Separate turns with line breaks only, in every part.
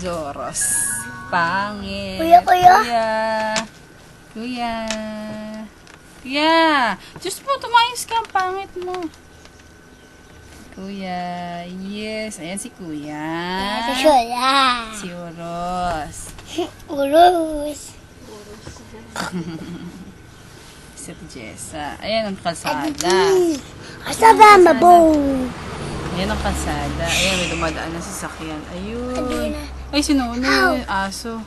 Zoros. Pangit.
Kuya.
Kuya. Diyos mo, tumayos ka. Ang pangit mo. Kuya. Yes. Ayan si Kuya. Si Oros.
Urus.
Si Jessa. Ayan ang kalsada.
Asada mabaw.
Ayan ang kalsada. Ayan, may dumadaan na sasakyan. Ayun.
Aduna.
Ay, sinuuna yung aso.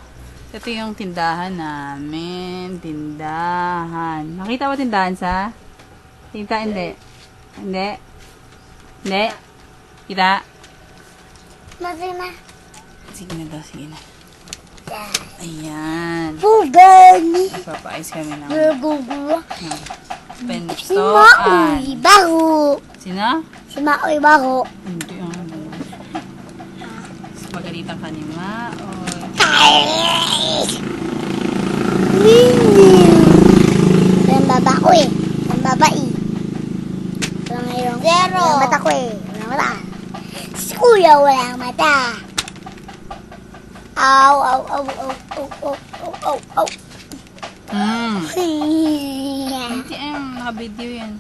Ito yung tindahan namin. Tindahan. Nakita mo tindahan sa? Kita, hindi. Hindi. Hindi. Kita?
Masina.
Sige na daw, sige na. Ayan.
Pugani.
Nagpapaayos kami ng
Gugulo. Si
pentoan.
Maoy Baho.
Sino?
Si Maoy Baho.
Hindi ang pagalitan ka ni Maoy.
Walang baba ko eh. Walang babae. Walang mayroong. Zero. Walang mata ko eh. Walang mata. Si Kuya walang mata. Aw.
Hindi naka-video yan.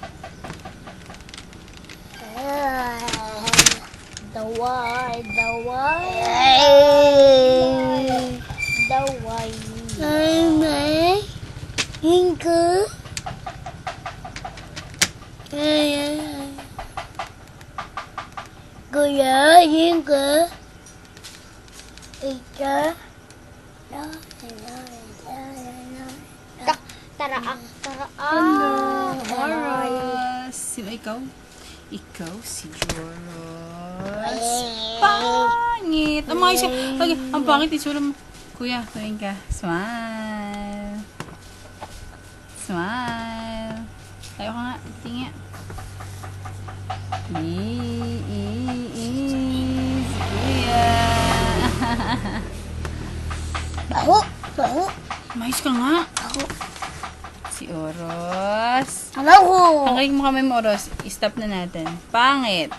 Daway. Ay, hingga. Kuya, hingga. Ika. Taraak.
Joros. Sino ikaw? Ikaw si Joros. Pangit. Ang mga siya. Ang pangit itsura mo. Kuya, tuwing ka. Smile. Smile. Tayo ka nga. Tingin. Si Kuya.
Baho.
Mayos ka nga. Si Oros.
Hello.
Tanggalin mo kami mo, Oros. I-stop na natin. Pangit.